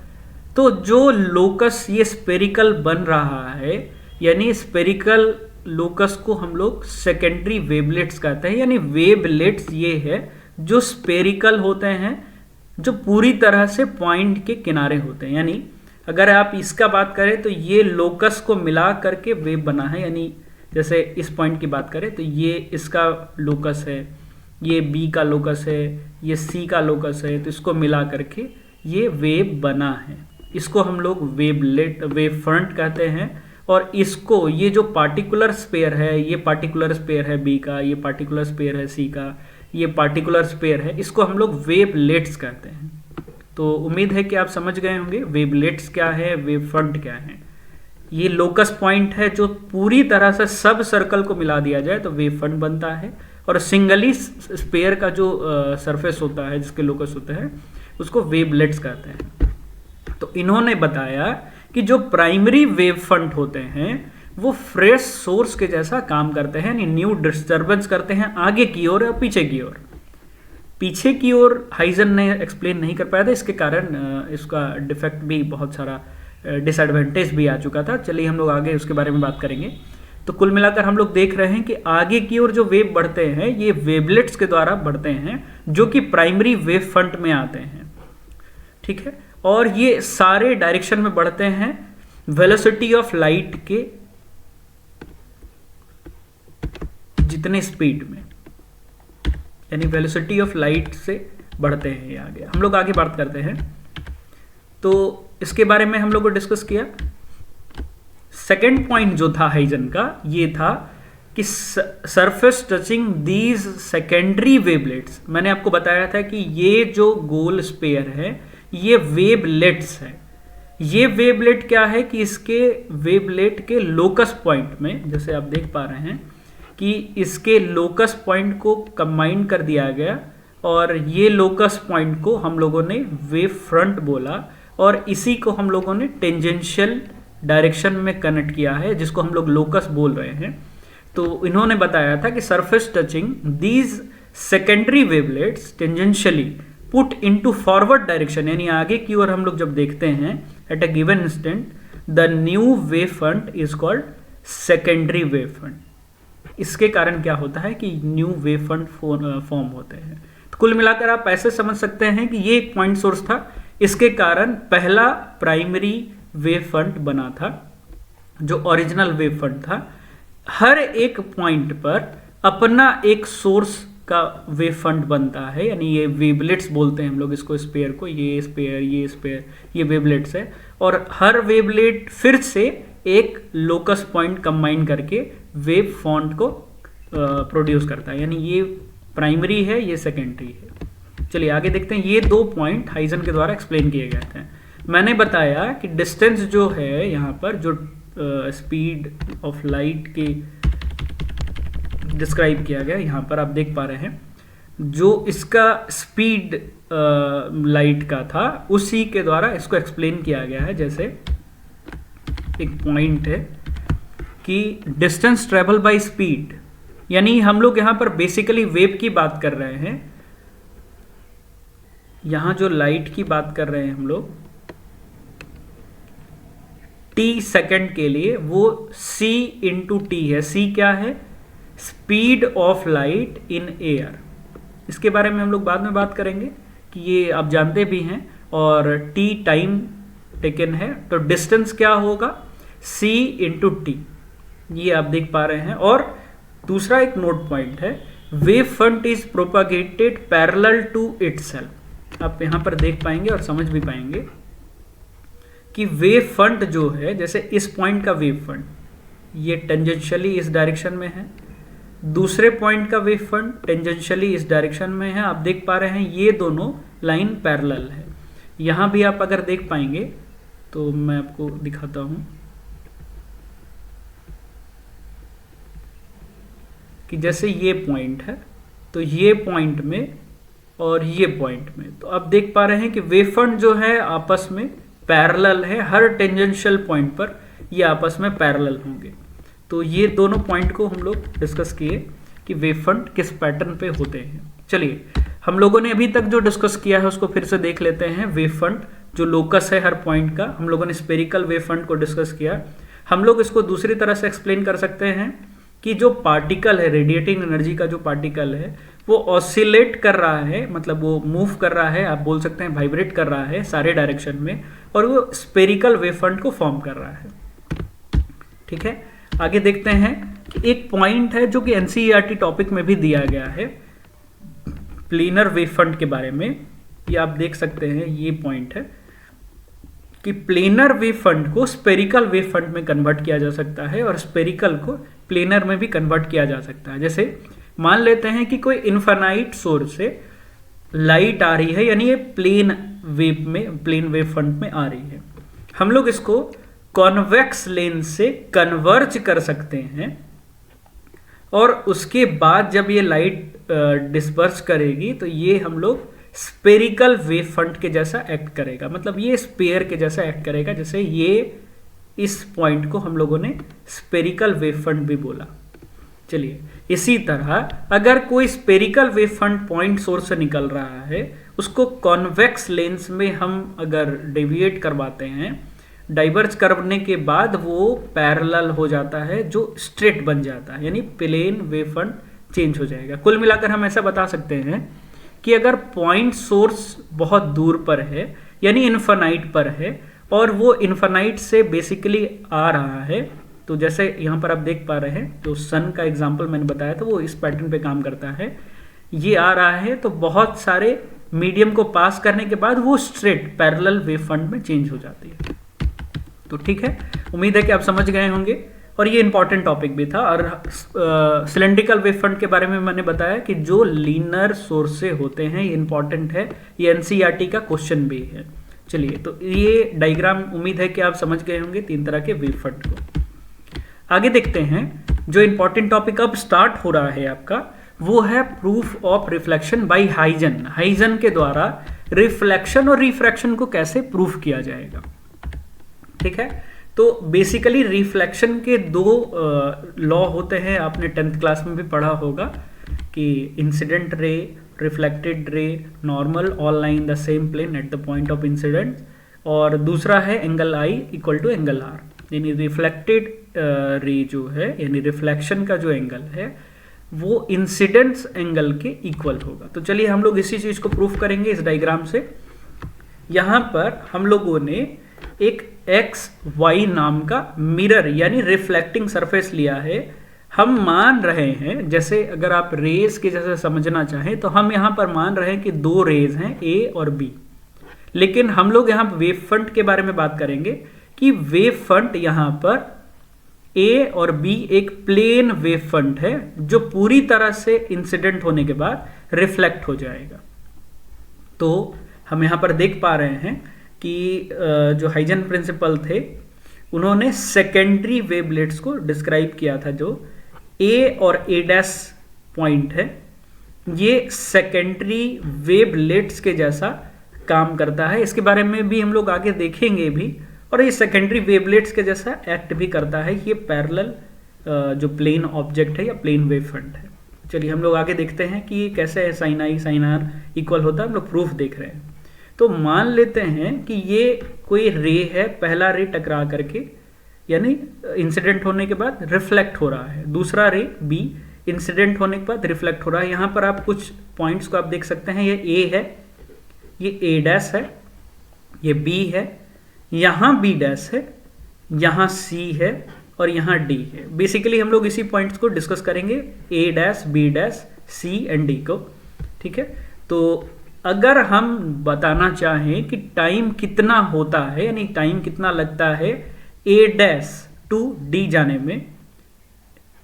तो जो लोकस ये स्पेरिकल बन रहा है, यानी स्पेरिकल लोकस को हम लोग सेकेंडरी वेवलेट्स कहते हैं। यानी वेवलेट्स ये है जो स्पेरिकल होते हैं, जो पूरी तरह से पॉइंट के किनारे होते हैं। यानी अगर आप इसका बात करें तो ये लोकस को मिला करके वेव बना है। यानी जैसे इस पॉइंट की बात करें तो ये इसका लोकस है, ये बी का लोकस है, ये सी का लोकस है, तो इसको मिला करके ये वेव बना है। इसको हम लोग वेव फ्रंट कहते हैं। और इसको, ये जो पार्टिकुलर स्पेयर है, ये पार्टिकुलर स्पेयर है बी का, ये पार्टिकुलर स्पेयर है सी का, ये पार्टिकुलर स्पेयर है, इसको हम लोग वेवलेट्स कहते हैं। तो उम्मीद है कि आप समझ गए होंगे वेवलेट्स क्या है, वेव फ्रंट क्या है। ये लोकस पॉइंट है जो पूरी तरह से सब सर्कल को मिला दिया जाए तो वेव फ्रंट बनता है। और सिंगली स्पेयर का जो सरफेस होता है, जिसके लोकस होते हैं, उसको वेवलेट्स कहते हैं। तो इन्होंने बताया कि जो प्राइमरी वेव फ्रंट होते हैं वो फ्रेश सोर्स के जैसा काम करते हैं, यानी न्यू डिस्टर्बेंस करते हैं आगे की ओर या पीछे की ओर। पीछे की ओर हाइजन ने एक्सप्लेन नहीं कर पाया था, इसके कारण इसका डिफेक्ट भी बहुत सारा डिसएडवांटेज भी आ चुका था। चलिए हम लोग आगे उसके बारे में बात करेंगे। तो कुल मिलाकर हम लोग देख रहे हैं कि आगे की ओर जो वेव बढ़ते हैं ये वेवलेट्स के द्वारा बढ़ते हैं, जो कि प्राइमरी वेव फ्रंट में आते हैं, ठीक है। और ये सारे डायरेक्शन में बढ़ते हैं वेलोसिटी ऑफ लाइट के जितने स्पीड में, यानी वेलोसिटी ऑफ लाइट से बढ़ते हैं ये आगे। हम लोग आगे बात करते हैं। तो इसके बारे में हम लोग को डिस्कस किया। सेकेंड पॉइंट जो था हाइजन का ये था कि surface touching these secondary wavelets. मैंने आपको बताया था कि ये जो गोल स्पेयर है ये वेवलेट्स है। ये वेवलेट क्या है कि इसके वेवलेट के लोकस पॉइंट में, जैसे आप देख पा रहे हैं कि इसके लोकस पॉइंट को कंबाइन कर दिया गया और ये लोकस पॉइंट को हम लोगों ने वेव फ्रंट बोला और इसी को हम लोगों ने टेंजेंशियल डायरेक्शन में कनेक्ट किया है, जिसको हम लोग लोकस बोल रहे हैं। तो इन्होंने बताया था कि surface touching these secondary wavelets tangentially put into forward direction, यानी आगे की ओर हम लोग जब देखते हैं at a given instant, the new wave front is called secondary wave front. इसके कारण क्या होता है कि न्यू वेव फ्रंट फॉर्म होते हैं। तो कुल मिलाकर आप ऐसे समझ सकते हैं कि ये एक पॉइंट सोर्स था, इसके कारण पहला प्राइमरी वेव फ्रंट बना था जो ओरिजिनल वेव फ्रंट था। हर एक पॉइंट पर अपना एक सोर्स का वेव फ्रंट बनता है, यानी ये वेवलेट्स बोलते हैं हम लोग इसको, स्पेयर को, ये स्पेयर ये वेवलेट्स है। और हर वेवलेट फिर से एक लोकस पॉइंट कंबाइन करके वेव फ्रंट को प्रोड्यूस करता है, यानी ये प्राइमरी है ये सेकेंडरी है। चलिए आगे देखते हैं। ये दो पॉइंट हाइजन के द्वारा एक्सप्लेन किए गए थे। मैंने बताया कि डिस्टेंस जो है यहाँ पर जो स्पीड ऑफ लाइट की डिस्क्राइब किया गया, यहाँ पर आप देख पा रहे हैं जो इसका स्पीड लाइट का था उसी के द्वारा इसको एक्सप्लेन किया गया है। जैसे एक पॉइंट है कि डिस्टेंस ट्रेवल बाय स्पीड, यानी हम लोग यहाँ पर बेसिकली वेव की बात कर रहे हैं। यहाँ जो लाइट की बात कर रहे हैं हम लोग t सेकेंड के लिए, वो c इंटू टी है। c क्या है? Speed of light in air. इसके बारे में हम लोग बाद में बात करेंगे कि ये आप जानते भी हैं। और t टाइम टेकन है, तो डिस्टेंस क्या होगा? c इंटू टी, ये आप देख पा रहे हैं। और दूसरा एक नोट पॉइंट है, wave front is propagated parallel to itself. आप यहाँ पर देख पाएंगे और समझ भी पाएंगे कि वेव फ्रंट जो है, जैसे इस पॉइंट का वेव फ्रंट ये टेंजेंशियली इस डायरेक्शन में है, दूसरे पॉइंट का वेव फ्रंट टेंजेंशियली इस डायरेक्शन में है। आप देख पा रहे हैं ये दोनों लाइन पैरेलल है। यहाँ भी आप अगर देख पाएंगे तो मैं आपको दिखाता हूँ कि जैसे ये पॉइंट है तो ये पॉइंट में और ये पॉइंट में, तो आप देख पा रहे हैं कि वेव फ्रंट जो है आपस में पैरेलल है। हर टेंजेंशियल पॉइंट पर ये आपस में पैरेलल होंगे। तो ये दोनों पॉइंट को हम लोग डिस्कस किए कि वेव फ्रंट किस पैटर्न पे होते हैं। चलिए हम लोगों ने अभी तक जो डिस्कस किया है उसको फिर से देख लेते हैं। वेव फ्रंट जो लोकस है हर पॉइंट का, हम लोगों ने स्पेरिकल वेव फ्रंट को डिस्कस किया। हम लोग इसको दूसरी तरह से एक्सप्लेन कर सकते हैं कि जो पार्टिकल है, रेडिएटिंग एनर्जी का जो पार्टिकल है, वो ऑसिलेट कर रहा है, मतलब वो मूव कर रहा है, आप बोल सकते हैं वाइब्रेट कर रहा है सारे डायरेक्शन में, और वो स्पेरिकल वेव फ्रंट को फॉर्म कर रहा है। ठीक है, आगे देखते हैं कि एक पॉइंट है जो कि एनसीईआरटी टॉपिक में भी दिया गया है प्लेनर वेव फ्रंट के बारे में। ये आप देख सकते हैं, ये पॉइंट है कि प्लेनर वेव फ्रंट को स्पेरिकल वेव फ्रंट में कन्वर्ट किया जा सकता है और स्पेरिकल को प्लेनर में भी कन्वर्ट किया जा सकता है। जैसे मान लेते हैं कि कोई इनफाइनाइट सोर्स से लाइट आ रही है, यानी ये प्लेन वेव फ्रंट में आ रही है। हम लोग इसको कॉन्वेक्स लेंस से कन्वर्ज कर सकते हैं और उसके बाद जब ये लाइट डिस्पर्स करेगी तो ये हम लोग स्पेरिकल वेव फ्रंट के जैसा एक्ट करेगा, मतलब ये स्पेयर के जैसा एक्ट करेगा। जैसे ये इस पॉइंट को हम लोगों ने स्पेरिकल वेव फ्रंट भी बोला। चलिए, इसी तरह अगर कोई spherical wave front point source से निकल रहा है, उसको कॉन्वेक्स लेंस में हम अगर डेविएट करवाते हैं, डाइवर्ज करने के बाद वो पैरेलल हो जाता है, जो स्ट्रेट बन जाता है, यानी प्लेन वेव फ्रंट चेंज हो जाएगा। कुल मिलाकर हम ऐसा बता सकते हैं कि अगर पॉइंट सोर्स बहुत दूर पर है, यानी इन्फिनाइट पर है, और वो इन्फिनाइट से बेसिकली आ रहा है, तो जैसे यहाँ पर आप देख पा रहे हैं, जो सन का एग्जांपल मैंने बताया था वो इस पैटर्न पे काम करता है। ये आ रहा है तो बहुत सारे मीडियम को पास करने के बाद वो स्ट्रेट पैरेलल वेव फ्रंट में चेंज हो जाती है। तो ठीक है, उम्मीद है कि आप समझ गए होंगे, और ये इंपॉर्टेंट टॉपिक भी था। और सिलेंड्रिकल वेव फ्रंट के बारे में मैंने बताया कि जो लीनर सोर्स से होते हैं, ये इंपॉर्टेंट है, ये एनसीईआरटी का क्वेश्चन भी है। चलिए, तो ये डायग्राम उम्मीद है कि आप समझ गए होंगे 3 तरह के वेव फ्रंट को। आगे देखते हैं, जो इंपॉर्टेंट टॉपिक अब स्टार्ट हो रहा है आपका, वो है proof of reflection by Huygens. Huygens के द्वारा रिफ्लेक्शन और रिफ्रैक्शन को कैसे प्रूफ किया जाएगा। ठीक है, तो बेसिकली रिफ्लेक्शन के 2 लॉ होते हैं, आपने 10th क्लास में भी पढ़ा होगा कि incident ray, reflected ray, normal, all lie in the same plane at the point of incidence, और दूसरा है angle i equal to angle r, यानी रिफ्लेक्टेड रे जो है, यानी रिफ्लेक्शन का जो एंगल है वो इंसिडेंस एंगल के इक्वल होगा। तो चलिए हम लोग इसी चीज को प्रूफ करेंगे इस डायग्राम से। यहां पर हम लोगों ने एक एक्स वाई नाम का मिरर यानी रिफ्लेक्टिंग सरफेस लिया है। हम मान रहे हैं, जैसे अगर आप रेज के जैसे समझना चाहें, तो हम यहां पर मान रहे हैं कि 2 रेज हैं, ए और बी। लेकिन हम लोग यहां वेव फ्रंट के बारे में बात करेंगे कि वेव फ्रंट यहां पर ए और बी एक प्लेन वेव फ्रंट है, जो पूरी तरह से इंसिडेंट होने के बाद रिफ्लेक्ट हो जाएगा। तो हम यहां पर देख पा रहे हैं कि जो हाइजन प्रिंसिपल थे, उन्होंने सेकेंडरी वेवलेट्स को डिस्क्राइब किया था। जो ए और ए डैश पॉइंट है, ये सेकेंडरी वेवलेट्स के जैसा काम करता है। इसके बारे में भी हम लोग आगे देखेंगे भी, और ये सेकेंडरी वेवलेट्स के जैसा एक्ट भी करता है। ये पैरेलल जो प्लेन ऑब्जेक्ट है या प्लेन वेव फ्रंट है। चलिए हम लोग आगे देखते हैं कि ये कैसे है, sine i sine r equal होता है। हम लोग प्रूफ देख रहे हैं। तो मान लेते हैं कि ये कोई रे है, पहला रे टकरा करके यानी इंसिडेंट होने के बाद रिफ्लेक्ट हो रहा है, दूसरा रे बी इंसिडेंट होने के बाद रिफ्लेक्ट हो रहा है। यहाँ पर आप कुछ पॉइंट्स को आप देख सकते हैं, ये ए है, ये ए डैश है, ये बी है, यहाँ बी डैश है, यहाँ सी है और यहाँ डी है। बेसिकली हम लोग इसी पॉइंट्स को डिस्कस करेंगे, A dash, B dash, C and D को। ठीक है, तो अगर हम बताना चाहें कि टाइम कितना होता है, यानी टाइम कितना लगता है ए डैश टू डी जाने में,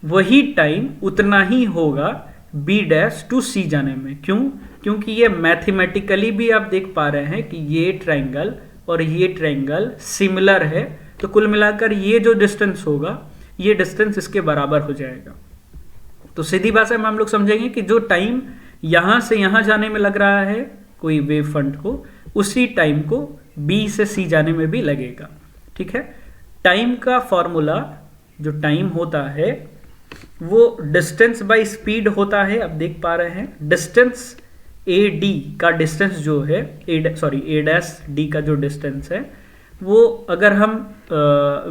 वही टाइम उतना ही होगा बी डैश टू सी जाने में। क्यों? क्योंकि ये मैथमेटिकली भी आप देख पा रहे हैं कि ये ट्रायंगल और ये ट्रायंगल सिमिलर है। तो कुल मिलाकर ये जो डिस्टेंस होगा, ये डिस्टेंस इसके बराबर हो जाएगा। तो सीधी भाषा में हम लोग समझेंगे कि जो टाइम यहां से यहां जाने में लग रहा है कोई वेव फ्रंट को, उसी टाइम को बी से सी जाने में भी लगेगा। ठीक है, टाइम का फॉर्मूला, जो टाइम होता है वो डिस्टेंस बाय स्पीड होता है। आप देख पा रहे हैं डिस्टेंस ए डी का डिस्टेंस जो है, ए डैश डी का जो डिस्टेंस है, वो अगर हम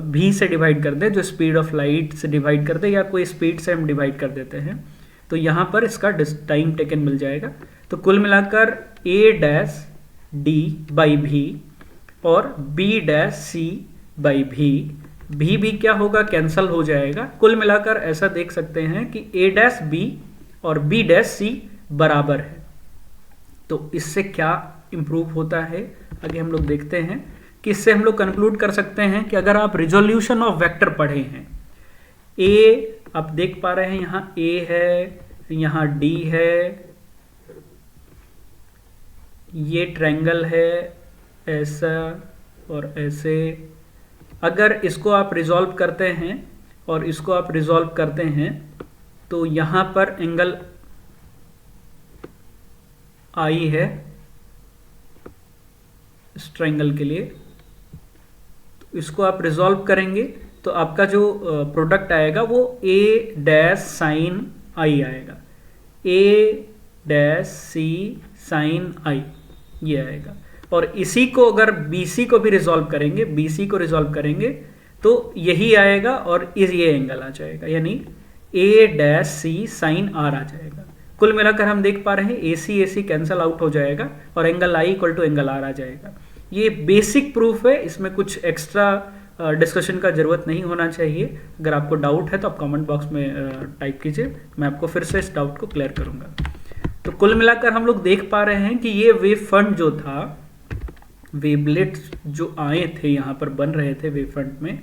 भी से डिवाइड कर दें, जो स्पीड ऑफ लाइट से डिवाइड कर दें या कोई स्पीड से हम डिवाइड कर देते हैं, तो यहाँ पर इसका टाइम टेकन मिल जाएगा। तो कुल मिलाकर ए डैश डी बाई भी और बी डैश सी बाई भी क्या होगा, कैंसल हो जाएगा। कुल मिलाकर ऐसा देख सकते हैं कि ए डैश बी और बी डैश सी बराबर है। तो इससे क्या इंप्रूव होता है, आगे हम लोग देखते हैं कि इससे हम लोग कंक्लूड कर सकते हैं कि अगर आप रिजोल्यूशन ऑफ वेक्टर पढ़े हैं, ए आप देख पा रहे हैं यहाँ ए है, यहाँ डी है, ये ट्रायंगल है ऐसा और ऐसे। अगर इसको आप रिजॉल्व करते हैं और इसको आप रिजॉल्व करते हैं, तो यहाँ पर एंगल आई है इस ट्रायंगल के लिए। तो इसको आप रिजॉल्व करेंगे तो आपका जो प्रोडक्ट आएगा वो ए डैश साइन आई आएगा, ए डैश सी साइन आई ये आएगा। और इसी को अगर BC को भी रिजॉल्व करेंगे, BC को रिजॉल्व करेंगे तो यही आएगा और ये एंगल आ जाएगा, यानी ए डैश सी साइन आर आ जाएगा। कुल मिलाकर हम देख पा रहे हैं AC कैंसल आउट हो जाएगा और angle I equal to angle R आ जाएगा। ये बेसिक प्रूफ है, इसमें कुछ एक्स्ट्रा डिस्कशन का जरूरत नहीं होना चाहिए। अगर आपको डाउट है तो आप कमेंट बॉक्स में टाइप कीजिए, मैं आपको फिर से इस डाउट को क्लियर करूंगा। तो कुल मिलाकर हम लोग देख पा रहे हैं कि ये वेव फ्रंट जो था, वेवलेट्स जो आए थे यहाँ पर बन रहे थे वेव फ्रंट में,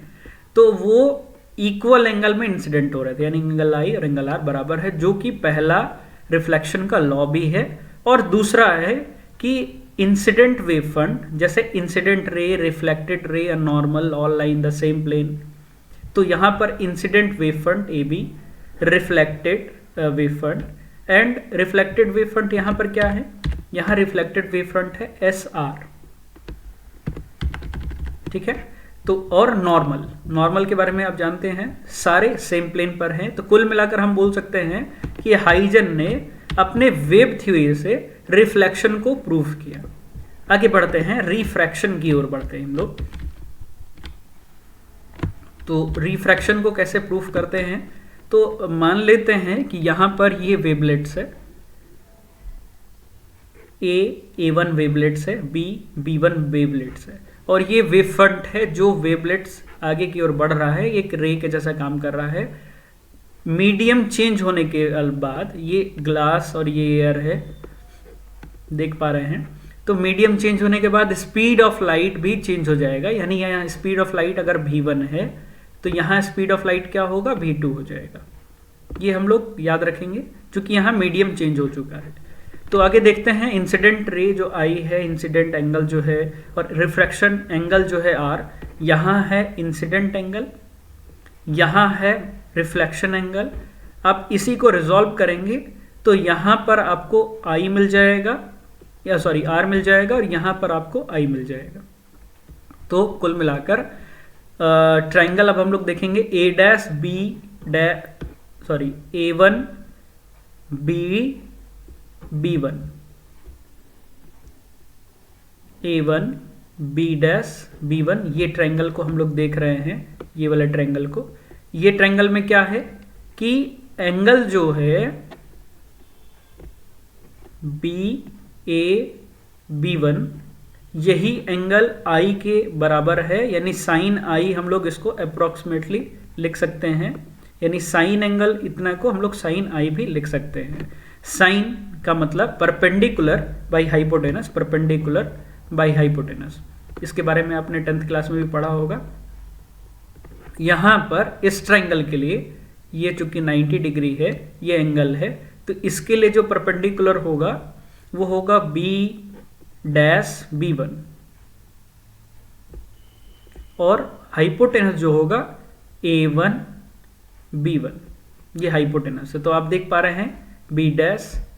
तो वो इक्वल एंगल में इंसिडेंट हो रहे थे, यानी एंगल I और एंगल R बराबर है, जो कि पहला रिफ्लेक्शन का लॉ भी है। और दूसरा है कि इंसिडेंट वेव फ्रंट, जैसे इंसिडेंट रे, रिफ्लेक्टेड रे और normal all lie in the same plane, तो यहाँ पर incident wave front AB, reflected wave front, and reflected wave front यहाँ पर क्या है, यहाँ रिफ्लेक्टेड वेव फ्रंट है SR, ठीक है। तो और नॉर्मल के बारे में आप जानते हैं, सारे सेम प्लेन पर हैं। तो कुल मिलाकर हम बोल सकते हैं कि हाइजन ने अपने वेव थ्योरी से रिफ्लेक्शन को प्रूव किया। आगे बढ़ते हैं, रिफ्रैक्शन की ओर बढ़ते हैं हम लोग। तो रिफ्रैक्शन को कैसे प्रूफ करते हैं, तो मान लेते हैं कि यहां पर ये वेवलेट्स है, A1 वेवलेट्स है, B1 वेवलेट्स है, और ये वेव फ्रंट है जो वेवलेट्स आगे की ओर बढ़ रहा है, एक रे के जैसा काम कर रहा है। मीडियम चेंज होने के बाद ये ग्लास और ये एयर है, देख पा रहे हैं। तो मीडियम चेंज होने के बाद स्पीड ऑफ लाइट भी चेंज हो जाएगा, यानी यहाँ स्पीड ऑफ लाइट अगर V1 है तो यहाँ स्पीड ऑफ लाइट क्या होगा, V2 हो जाएगा। ये हम लोग याद रखेंगे क्योंकि यहाँ मीडियम चेंज हो चुका है। तो आगे देखते हैं, इंसिडेंट रे जो I है, इंसिडेंट एंगल जो है, और रिफ्रैक्शन एंगल जो है R, यहाँ है इंसिडेंट एंगल, यहाँ है रिफ्लेक्शन एंगल। आप इसी को रिजॉल्व करेंगे तो यहाँ पर आपको I मिल जाएगा, या सॉरी R मिल जाएगा, और यहाँ पर आपको I मिल जाएगा। तो कुल मिलाकर ट्रायंगल अब हम लोग देखेंगे A1 B1, A1 B'B1, ये ट्रायंगल को हम लोग देख रहे हैं, ये वाला ट्रायंगल को। ये ट्रायंगल में क्या है कि एंगल जो है BA-B1, यही एंगल I के बराबर है, यानी साइन I हम लोग इसको अप्रोक्सीमेटली लिख सकते हैं, यानी साइन एंगल इतना को हम लोग साइन I भी लिख सकते हैं। साइन का मतलब perpendicular by hypotenuse, perpendicular by hypotenuse, इसके बारे में आपने 10th क्लास में भी पढ़ा होगा। यहां पर इस ट्रायंगल के लिए ये चूंकि 90 डिग्री है, ये एंगल है, तो इसके लिए जो परपेंडिकुलर होगा वो होगा B'B1, और हाइपोटेनस जो होगा A1 B1, ये हाइपोटेनस है। तो आप देख पा रहे हैं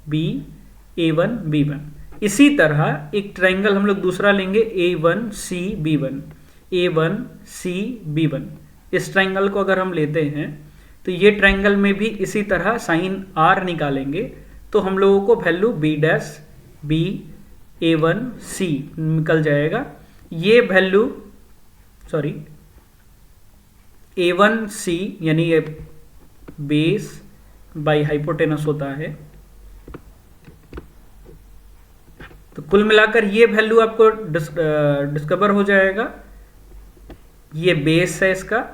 B' A1 B1। इसी तरह एक ट्रायंगल हम लोग दूसरा लेंगे A1C B1, A1C B1। इस ट्रायंगल को अगर हम लेते हैं तो ये ट्रायंगल में भी इसी तरह साइन R निकालेंगे तो हम लोगों को वैल्यू B' A1C निकल जाएगा। ये वैल्यू A1C यानी ये बेस बाई हाइपोटेनस होता है। तो कुल मिलाकर ये वैल्यू आपको डिस्कवर हो जाएगा। ये बेस है इसका,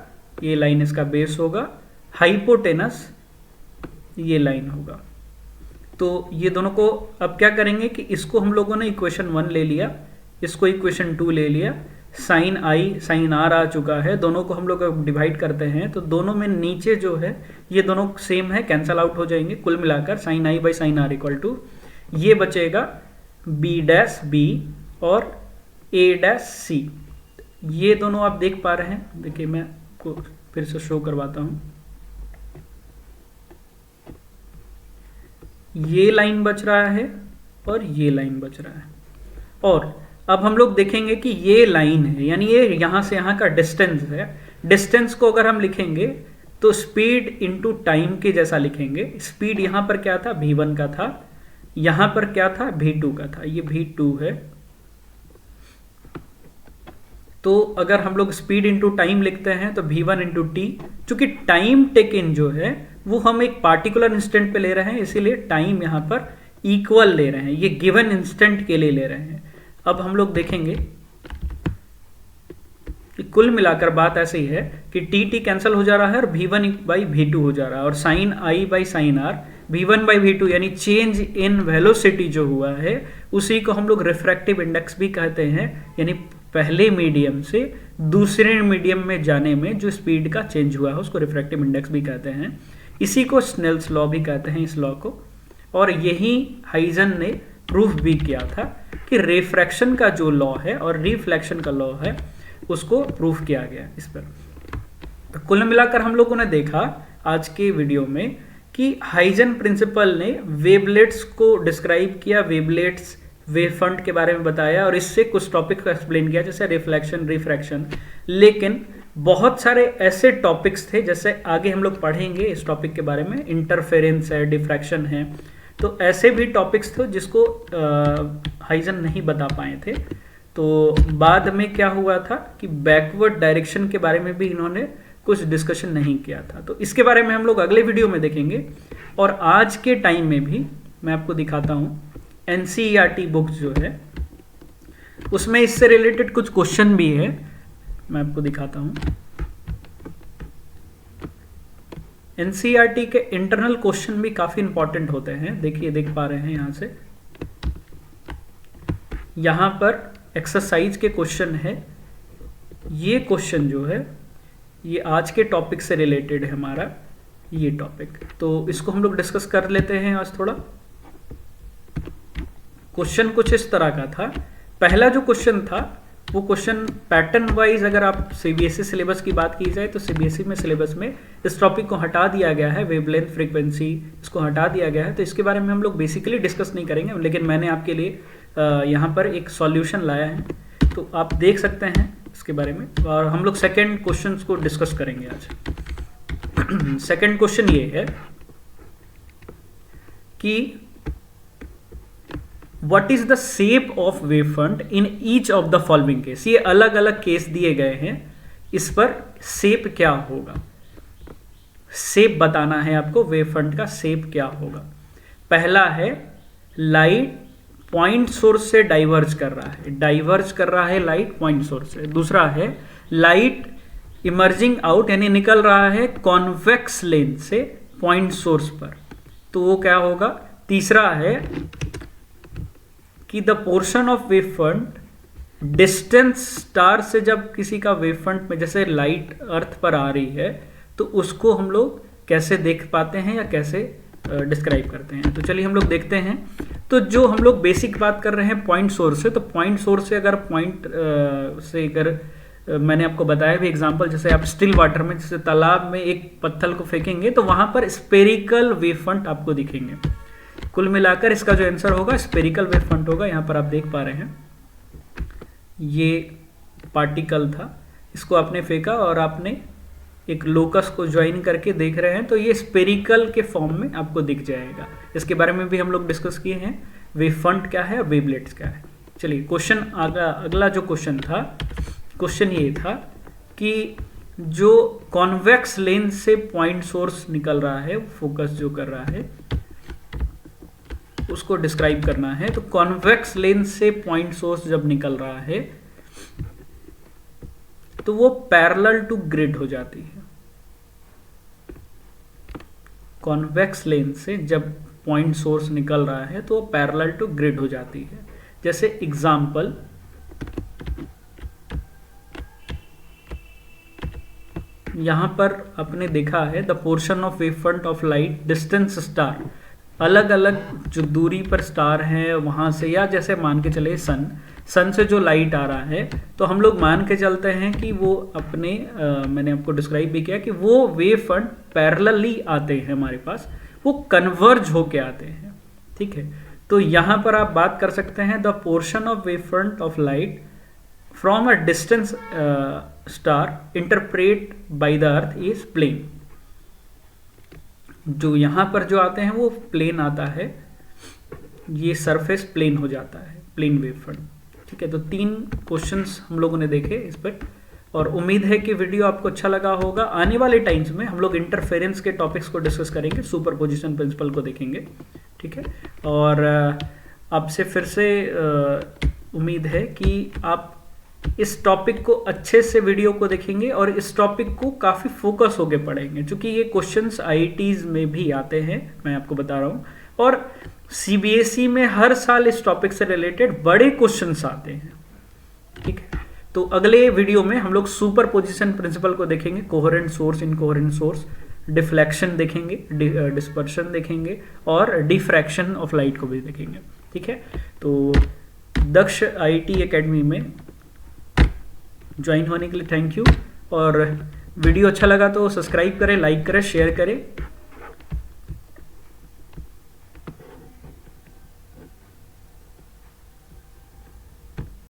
ये लाइन इसका बेस होगा, हाइपोटेनस ये लाइन होगा। तो ये दोनों को अब क्या करेंगे कि इसको हम लोगों ने इक्वेशन 1 ले लिया, इसको इक्वेशन 2 ले लिया, साइन I साइन R आ चुका है, दोनों को हम लोग डिवाइड करते हैं तो दोनों में नीचे जो है ये दोनों सेम है, कैंसल आउट हो जाएंगे। कुल मिलाकर sine I by sine R equal to ये बचेगा B' B और A' C। ये दोनों आप देख पा रहे हैं, देखिए मैं आपको फिर से शो करवाता हूं। ये लाइन बच रहा है और ये लाइन बच रहा है, और अब हम लोग देखेंगे कि ये लाइन है, यानी ये यहाँ से यहाँ का डिस्टेंस है। डिस्टेंस को अगर हम लिखेंगे तो स्पीड इनटू टाइम के जैसा लिखेंगे। स्पीड यहाँ पर क्या था, v1 का था, यहाँ पर क्या था, v2 का था, ये v2 है। तो अगर हम लोग स्पीड इनटू टाइम लिखते हैं तो v1 इंटू टी, चूंकि टाइम टेक इन जो है वो हम एक पार्टिकुलर इंस्टेंट पे ले रहे हैं, इसीलिए टाइम यहाँ पर इक्वल ले रहे हैं, ये गिवन इंस्टेंट के लिए ले रहे हैं। अब हम लोग देखेंगे कि कुल मिलाकर बात ऐसी है कि टी टी कैंसिल हो जा रहा है और v1 बाई v2 हो जा रहा है, और sine i by sine r, v1 by v2 यानी चेंज इन वेलोसिटी जो हुआ है उसी को हम लोग रिफ्रैक्टिव इंडेक्स भी कहते हैं, यानी पहले मीडियम से दूसरे मीडियम में जाने में जो स्पीड का चेंज हुआ है उसको रिफ्रैक्टिव इंडेक्स भी कहते हैं। इसी को स्नेल्स लॉ भी कहते हैं, इस लॉ को। और यही हाइजन ने प्रूफ भी किया था कि रिफ्रैक्शन का जो लॉ है और रिफ्लेक्शन का लॉ है उसको प्रूफ किया गया इस पर। तो कुल मिलाकर हम लोगों ने देखा आज के वीडियो में कि हाइजन प्रिंसिपल ने वेवलेट्स को डिस्क्राइब किया, वेवलेट्स वेव फ्रंट के बारे में बताया और इससे कुछ टॉपिक को एक्सप्लेन किया जैसे रिफ्लेक्शन, रिफ्रैक्शन। लेकिन बहुत सारे ऐसे टॉपिक्स थे, जैसे आगे हम लोग पढ़ेंगे इस टॉपिक के बारे में, इंटरफेरेंस है, डिफ्रैक्शन है, तो ऐसे भी टॉपिक्स थे जिसको हाइजन नहीं बता पाए थे। तो बाद में क्या हुआ था कि बैकवर्ड डायरेक्शन के बारे में भी इन्होंने कुछ डिस्कशन नहीं किया था, तो इसके बारे में हम लोग अगले वीडियो में देखेंगे। और आज के टाइम में भी मैं आपको दिखाता हूँ NCERT बुक जो है उसमें इससे रिलेटेड कुछ क्वेश्चन भी है, मैं आपको दिखाता हूँ। NCERT के इंटरनल क्वेश्चन भी काफी इंपॉर्टेंट होते हैं। देखिए, देख पा रहे हैं यहाँ से, यहाँ पर एक्सरसाइज के क्वेश्चन है। ये क्वेश्चन जो है ये आज के टॉपिक से रिलेटेड है हमारा ये टॉपिक, तो इसको हम लोग डिस्कस कर लेते हैं आज थोड़ा। क्वेश्चन कुछ इस तरह का था। पहला जो क्वेश्चन था वो क्वेश्चन पैटर्न वाइज, अगर आप सीबीएसई सिलेबस की बात की जाए तो सीबीएसई में सिलेबस में इस टॉपिक को हटा दिया गया है, वेवलेंथ फ्रीक्वेंसी, इसको हटा दिया गया है, तो इसके बारे में हम लोग बेसिकली डिस्कस नहीं करेंगे। लेकिन मैंने आपके लिए यहाँ पर एक सॉल्यूशन लाया है, तो आप देख सकते हैं इसके बारे में। और हम लोग सेकेंड क्वेश्चन को डिस्कस करेंगे आज। सेकेंड क्वेश्चन ये है कि what is the shape of wave front in each of the following case. ये अलग अलग केस दिए गए हैं, इस पर शेप क्या होगा, शेप बताना है आपको, वेव फ्रंट का शेप क्या होगा। पहला है लाइट पॉइंट सोर्स से डाइवर्ज कर रहा है, डाइवर्ज कर रहा है लाइट पॉइंट सोर्स से। दूसरा है लाइट इमर्जिंग आउट, यानी निकल रहा है कॉन्वेक्स लेंस से पॉइंट सोर्स पर, तो वो क्या होगा। तीसरा है कि the portion of wave front distance star से, जब किसी का वेव फ्रंट में जैसे लाइट अर्थ पर आ रही है तो उसको हम लोग कैसे देख पाते हैं या कैसे डिस्क्राइब करते हैं। तो चलिए हम लोग देखते हैं। तो जो हम लोग बेसिक बात कर रहे हैं पॉइंट सोर्स से, तो पॉइंट सोर्स से अगर पॉइंट से अगर मैंने आपको बताया भी एग्जांपल, जैसे आप स्टिल वाटर में, जैसे तालाब में एक पत्थर को फेंकेंगे तो वहां पर स्पेरिकल वेव फ्रंट आपको दिखेंगे। कुल मिलाकर इसका जो आंसर होगा स्पेरिकल वेव फ्रंट होगा। यहाँ पर आप देख पा रहे हैं ये पार्टिकल था, इसको आपने फेंका और आपने एक लोकस को ज्वाइन करके देख रहे हैं, तो ये स्पेरिकल के फॉर्म में आपको दिख जाएगा। इसके बारे में भी हम लोग डिस्कस किए हैं, वेव फ्रंट क्या है और वेवलेट्स क्या है। चलिए क्वेश्चन अगला जो क्वेश्चन था, क्वेश्चन ये था कि जो कॉन्वेक्स लेंस से पॉइंट सोर्स निकल रहा है, फोकस जो कर रहा है उसको डिस्क्राइब करना है। तो कॉन्वेक्स लेंस से पॉइंट सोर्स जब निकल रहा है तो वो पैरेलल टू ग्रिड हो जाती है। कॉन्वेक्स लेंस से जब पॉइंट सोर्स निकल रहा है तो वो पैरेलल टू ग्रिड हो जाती है। जैसे एग्जांपल, यहां पर आपने देखा है the portion of wave front of light distance star, अलग अलग जो दूरी पर स्टार हैं वहां से, या जैसे मान के चले सन से जो लाइट आ रहा है तो हम लोग मान के चलते हैं कि वो अपने मैंने आपको डिस्क्राइब भी किया कि वो वेव फ्रंट पैरेलली आते हैं हमारे पास, वो कन्वर्ज होके आते हैं। ठीक है, तो यहाँ पर आप बात कर सकते हैं the portion of wave front of light from a distance star interpret by the earth is plane. जो यहाँ पर जो आते हैं वो प्लेन आता है, ये सरफेस प्लेन हो जाता है, प्लेन वेव फ्रंट। ठीक है, तो 3 क्वेश्चंस हम लोगों ने देखे इस पर, और उम्मीद है कि वीडियो आपको अच्छा लगा होगा। आने वाले टाइम्स में हम लोग इंटरफेरेंस के टॉपिक्स को डिस्कस करेंगे, सुपरपोजिशन प्रिंसिपल को देखेंगे। ठीक है, और आपसे फिर से उम्मीद है कि आप इस टॉपिक को अच्छे से वीडियो को देखेंगे और इस टॉपिक को काफ़ी फोकस होके पढ़ेंगे, क्योंकि ये क्वेश्चंस आईआईटीज में भी आते हैं, मैं आपको बता रहा हूँ, और सीबीएसई में हर साल इस टॉपिक से रिलेटेड बड़े क्वेश्चंस आते हैं। ठीक है, तो अगले वीडियो में हम लोग सुपरपोजिशन प्रिंसिपल को देखेंगे, coherent source, incoherent source, deflection देखेंगे, डिस्पर्शन देखेंगे, और डिफ्रैक्शन ऑफ लाइट को भी देखेंगे। ठीक है, तो दक्ष आईआईटी एकेडमी में ज्वाइन होने के लिए थैंक यू, और वीडियो अच्छा लगा तो सब्सक्राइब करें, लाइक करें, शेयर करें।